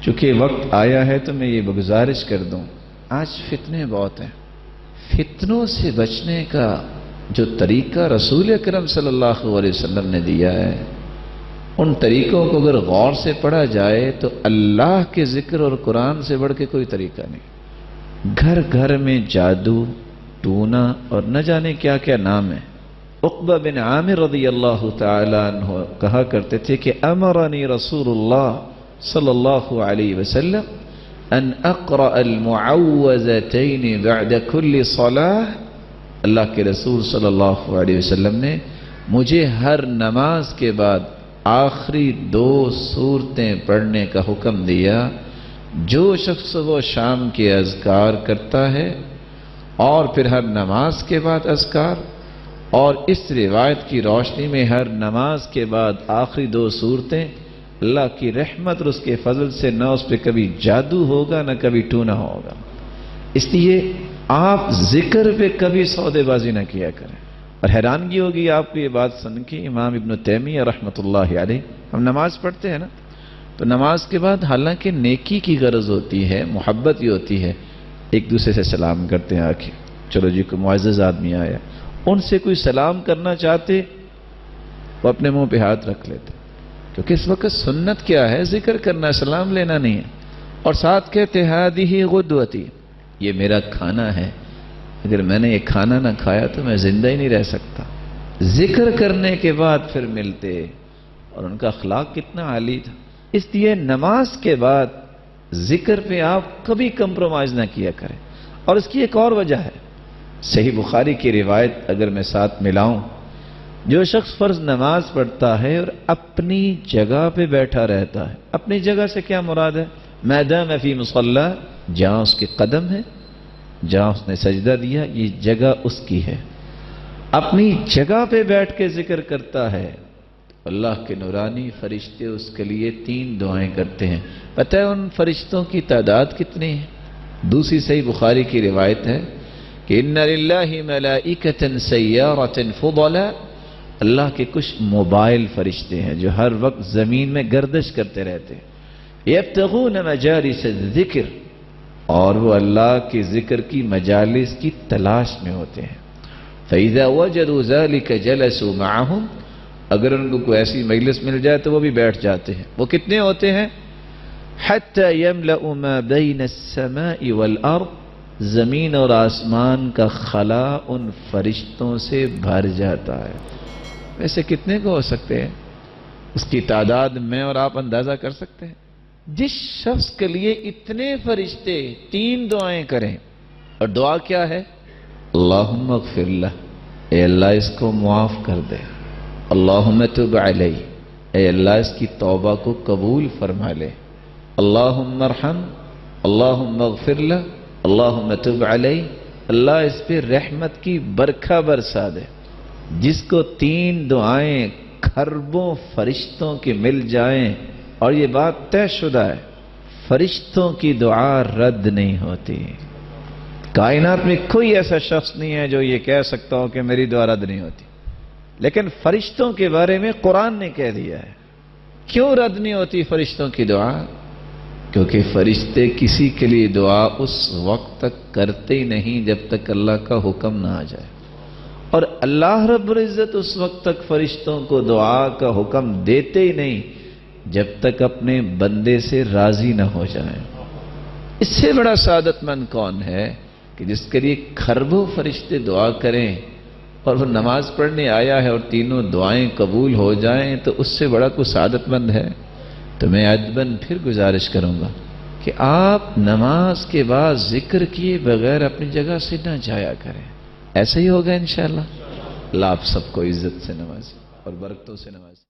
چونکہ وقت آیا ہے تو میں یہ گزارش کر دوں، آج فتنے بہت ہیں، فتنوں سے بچنے کا جو طریقہ رسول اکرم صلی اللہ علیہ وسلم نے دیا ہے، ان طریقوں کو اگر غور سے پڑھا جائے تو اللہ کے ذکر اور قرآن سے بڑھ کے کوئی طریقہ نہیں۔ گھر گھر میں جادو، ٹونا اور نہ جانے کیا کیا نام ہے۔ عقبہ بن عامر رضی اللہ تعالی عنہ کہا کرتے تھے کہ امرنی رسول اللہ صلی اللہ علیہ وسلم ان اقرأ المعوذتین بعد کل صلاة، اللہ کے رسول صلی اللہ علیہ وسلم نے مجھے ہر نماز کے بعد آخری 2 سورتیں پڑھنے کا حکم دیا۔ جو شخص وہ شام کے اذکار کرتا ہے اور پھر ہر نماز کے بعد اذکار، اور اس روایت کی روشنی میں ہر نماز کے بعد آخری 2 سورتیں، اللہ کی رحمت اور اس کے فضل سے نہ اس پہ کبھی جادو ہوگا نہ کبھی ٹونا ہوگا۔ اس لیے آپ ذکر پہ کبھی سودے بازی نہ کیا کریں۔ اور حیرانگی ہوگی آپ کو یہ بات سن کے، امام ابن تیمیہ رحمۃ اللہ علیہ، ہم نماز پڑھتے ہیں نا، تو نماز کے بعد حالانکہ نیکی کی غرض ہوتی ہے، محبت ہی ہوتی ہے، ایک دوسرے سے سلام کرتے ہیں، آکے چلو جی کوئی معزز آدمی آیا، ان سے کوئی سلام کرنا چاہتے وہ اپنے منہ پہ ہاتھ رکھ لیتے، کیونکہ اس وقت سنت کیا ہے؟ ذکر کرنا، سلام لینا نہیں ہے۔ اور ساتھ کہتے ہادیہ غدوتی، یہ میرا کھانا ہے، اگر میں نے یہ کھانا نہ کھایا تو میں زندہ ہی نہیں رہ سکتا۔ ذکر کرنے کے بعد پھر ملتے، اور ان کا اخلاق کتنا عالی تھا۔ اس لیے نماز کے بعد ذکر پہ آپ کبھی کمپرومائز نہ کیا کریں۔ اور اس کی ایک اور وجہ ہے، صحیح بخاری کی روایت اگر میں ساتھ ملاؤں، جو شخص فرض نماز پڑھتا ہے اور اپنی جگہ پہ بیٹھا رہتا ہے، اپنی جگہ سے کیا مراد ہے؟ میدان فی مصلی، جہاں اس کے قدم ہے، جہاں اس نے سجدہ دیا، یہ جگہ اس کی ہے، اپنی جگہ پہ بیٹھ کے ذکر کرتا ہے، اللہ کے نورانی فرشتے اس کے لیے 3 دعائیں کرتے ہیں۔ پتہ ہے ان فرشتوں کی تعداد کتنی ہے؟ دوسری صحیح بخاری کی روایت ہے کہ ان للہ ملائکۃ سیارۃ فضلا، اللہ کے کچھ موبائل فرشتے ہیں جو ہر وقت زمین میں گردش کرتے رہتے ہیں، یبتغون مجالس الذکر، اور وہ اللہ کے ذکر کی مجالس کی تلاش میں ہوتے ہیں۔ فَإِذَا وَجَدُوا ذَلِكَ جَلَسُوا مَعَهُمْ، اگر ان کو کوئی ایسی مجلس مل جائے تو وہ بھی بیٹھ جاتے ہیں۔ وہ کتنے ہوتے ہیں؟ حَتَّى يَمْلَأُ مَا بَيْنَ السَّمَاءِ وَالْأَرْضِ، زمین اور آسمان کا خلا ان فرشتوں سے بھر جاتا ہے۔ ویسے کتنے کو ہو سکتے ہیں؟ اس کی تعداد میں اور آپ اندازہ کر سکتے ہیں۔ جس شخص کے لیے اتنے فرشتے 3 دعائیں کریں، اور دعا کیا ہے؟ اللہم اغفر لہ، اے اللہ اس کو معاف کر دے، اللہم تب علیہ، اے اللہ اس کی توبہ کو قبول فرما لے، اللہم ارحم، اللہم اغفر لہ، اللہم تب علیہ، اللہ اس پہ رحمت کی برکھا برسا دے۔ جس کو 3 دعائیں کھربوں فرشتوں کے مل جائیں، اور یہ بات طے شدہ ہے، فرشتوں کی دعا رد نہیں ہوتی۔ کائنات میں کوئی ایسا شخص نہیں ہے جو یہ کہہ سکتا ہو کہ میری دعا رد نہیں ہوتی، لیکن فرشتوں کے بارے میں قرآن نے کہہ دیا ہے۔ کیوں رد نہیں ہوتی فرشتوں کی دعا؟ کیونکہ فرشتے کسی کے لیے دعا اس وقت تک کرتے ہی نہیں جب تک اللہ کا حکم نہ آ جائے، اور اللہ رب العزت اس وقت تک فرشتوں کو دعا کا حکم دیتے ہی نہیں جب تک اپنے بندے سے راضی نہ ہو جائیں۔ اس سے بڑا سعادت مند کون ہے کہ جس کے لیے کھربوں فرشتے دعا کریں اور وہ نماز پڑھنے آیا ہے اور 3 دعائیں قبول ہو جائیں، تو اس سے بڑا کوئی سعادت مند ہے؟ تو میں ادباً پھر گزارش کروں گا کہ آپ نماز کے بعد ذکر کیے بغیر اپنی جگہ سے نہ جایا کریں۔ ایسا ہی ہوگا انشاءاللہ۔ اللہ آپ سب کو عزت سے نوازے اور برکتوں سے نوازے۔